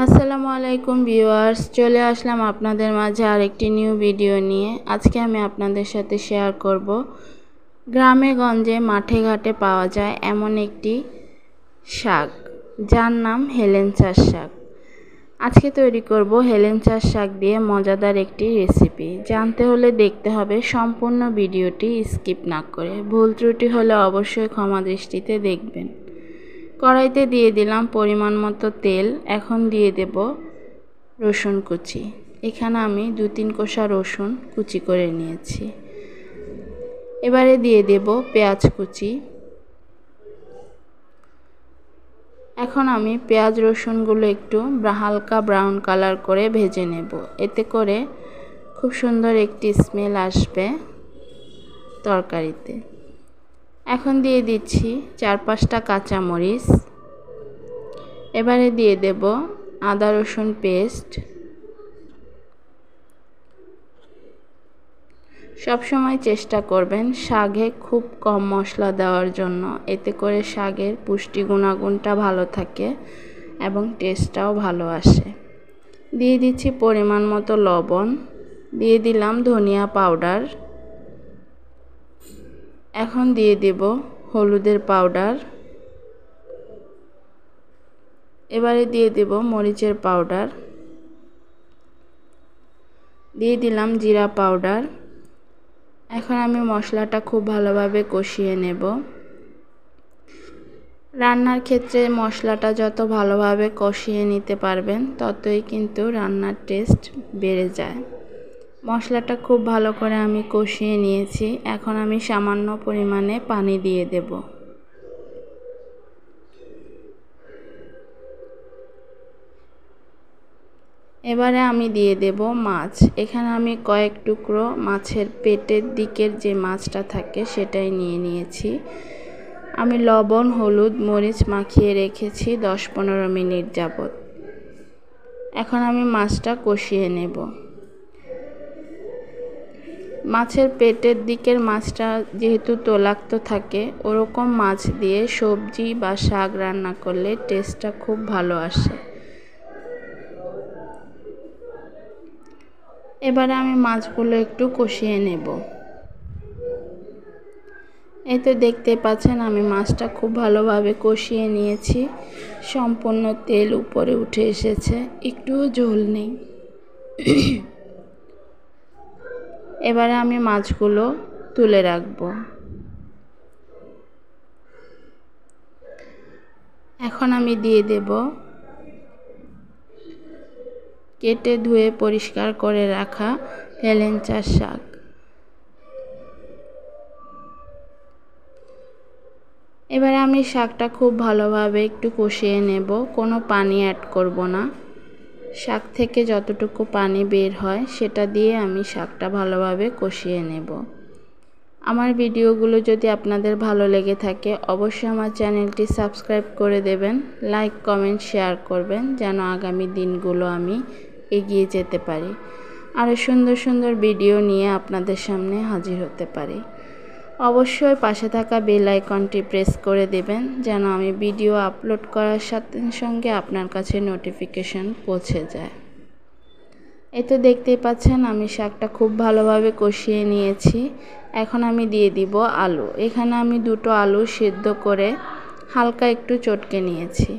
আসসালামু আলাইকুম ভিউয়ার্স, চলে আসলাম আপনাদের মাঝে আরেকটি নিউ ভিডিও নিয়ে। আজকে আমি আপনাদের সাথে শেয়ার করব গ্রামে গঞ্জে মাঠে ঘাটে পাওয়া যায় এমন একটি শাক, যার নাম হেলেঞ্চার শাক। আজকে তৈরি করব হেলেঞ্চার শাক দিয়ে মজাদার একটি রেসিপি। জানতে হলে দেখতে হবে সম্পূর্ণ ভিডিওটি স্কিপ না করে। ভুল ত্রুটি হলে অবশ্যই ক্ষমা দৃষ্টিতে দেখবেন। কড়াইতে দিয়ে দিলাম পরিমাণ মতো তেল। এখন দিয়ে দেব রসুন কুচি। এখানে আমি 2-3 কোয়া রসুন কুচি করে নিয়েছি। এবারে দিয়ে দেব পেঁয়াজ কুচি। এখন আমি পেঁয়াজ রসুনগুলো একটু হালকা ব্রাউন কালার করে ভেজে নেব। এতে করে খুব সুন্দর একটি স্মেল আসবে তরকারিতে। এখন দিয়ে দিচ্ছি 4-5টা কাঁচামরিচ। এবারে দিয়ে দেব আদা রসুন পেস্ট। সবসময় চেষ্টা করবেন শাকে খুব কম মশলা দেওয়ার জন্য, এতে করে শাকের পুষ্টি গুণাগুণটা ভালো থাকে এবং টেস্টটাও ভালো আসে। দিয়ে দিচ্ছি পরিমাণ মতো লবণ, দিয়ে দিলাম ধনিয়া পাউডার। এখন দিয়ে দেব হলুদের পাউডার। এবারে দিয়ে দেব মরিচের পাউডার, দিয়ে দিলাম জিরা পাউডার। এখন আমি মশলাটা খুব ভালোভাবে কষিয়ে নেব। রান্নার ক্ষেত্রে মশলাটা যত ভালোভাবে কষিয়ে নিতে পারবেন ততই কিন্তু রান্নার টেস্ট বেড়ে যায়। মশলাটা খুব ভালো করে আমি কষিয়ে নিয়েছি। এখন আমি সামান্য পরিমাণে পানি দিয়ে দেব। এবারে আমি দিয়ে দেব মাছ। এখানে আমি কয়েক টুকরো মাছের পেটের দিকের যে মাছটা থাকে সেটাই নিয়ে নিয়েছি। আমি লবণ হলুদ মরিচ মাখিয়ে রেখেছি 10-15 মিনিট যাবত। এখন আমি মাছটা কষিয়ে নেব। মাছের পেটের দিকের মাছটা যেহেতু তৈলাক্ত থাকে, ওরকম মাছ দিয়ে সবজি বা শাক রান্না করলে টেস্টটা খুব ভালো আসে। এবারে আমি মাছগুলো একটু কষিয়ে নেব। এই তো দেখতে পাচ্ছেন আমি মাছটা খুব ভালোভাবে কষিয়ে নিয়েছি। সম্পূর্ণ তেল উপরে উঠে এসেছে, একটুও ঝোল নেই। এবারে আমি মাছগুলো তুলে রাখব। এখন আমি দিয়ে দেব কেটে ধুয়ে পরিষ্কার করে রাখা হেলেঞ্চার শাক। এবারে আমি শাকটা খুব ভালোভাবে একটু কষিয়ে নেব, কোনো পানি অ্যাড করব না। শাক থেকে যতটুকু পানি বের হয় সেটা দিয়ে আমি শাকটা ভালোভাবে কষিয়ে নেব। আমার ভিডিওগুলো যদি আপনাদের ভালো লেগে থাকে অবশ্যই আমার চ্যানেলটি সাবস্ক্রাইব করে দেবেন, লাইক কমেন্ট শেয়ার করবেন, যেন আগামী দিনগুলো আমি এগিয়ে যেতে পারি, আরও সুন্দর সুন্দর ভিডিও নিয়ে আপনাদের সামনে হাজির হতে পারি। অবশ্যই পাশে থাকা বেল আইকনটি প্রেস করে দেবেন, যেন আমি ভিডিও আপলোড করার সাথে সঙ্গে আপনার কাছে নোটিফিকেশন পৌঁছে যায়। এই তো দেখতেই পাচ্ছেন আমি শাকটা খুব ভালোভাবে কষিয়ে নিয়েছি। এখন আমি দিয়ে দিব আলু। এখানে আমি 2টো আলু সিদ্ধ করে হালকা একটু চটকে নিয়েছি।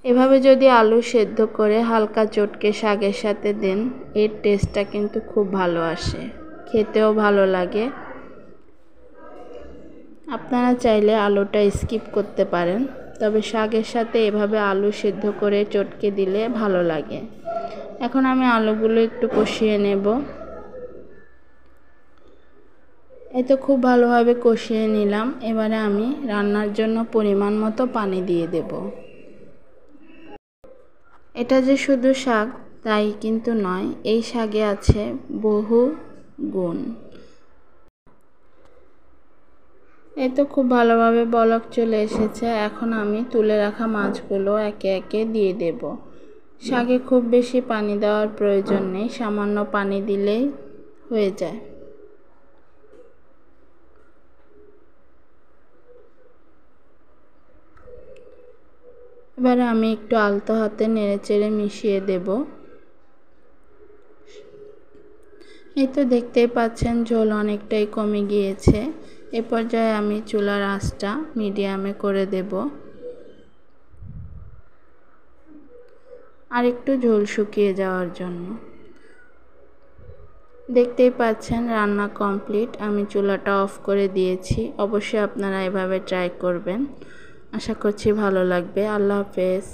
এভাবে যদি আলু সেদ্ধ করে হালকা চটকে শাকের সাথে দেন, এর টেস্টটা কিন্তু খুব ভালো আসে, খেতেও ভালো লাগে। আপনারা চাইলে আলুটা স্কিপ করতে পারেন, তবে শাকের সাথে এভাবে আলু সেদ্ধ করে চটকে দিলে ভালো লাগে। এখন আমি আলুগুলো একটু কষিয়ে নেব। এই তো খুব ভালোভাবে কষিয়ে নিলাম। এবারে আমি রান্নার জন্য পরিমাণ মতো পানি দিয়ে দেব। এটা যে শুধু শাক তাই কিন্তু নয়, এই শাকে আছে বহু গুণ। এই তো খুব ভালোভাবে বলক চলে এসেছে। এখন আমি তুলে রাখা মাছগুলো একে একে দিয়ে দেব। শাকে খুব বেশি পানি দেওয়ার প্রয়োজন নেই, সামান্য পানি দিলেই হয়ে যায়। এবারে আমি একটু আলতো হাতে নেড়েচেড়ে মিশিয়ে দেব। এই তো দেখতেই পাচ্ছেন ঝোল অনেকটাই কমে গিয়েছে। এ পর্যায়ে আমি চুলার আঁচটা মিডিয়ামে করে দেব। আর একটু ঝোল শুকিয়ে যাওয়ার জন্য। দেখতেই পাচ্ছেন রান্না কমপ্লিট। আমি চুলাটা অফ করে দিয়েছি। অবশ্যই আপনারা এভাবে ট্রাই করবেন। আশা করছি ভালো লাগবে। আল্লাহ হাফেজ।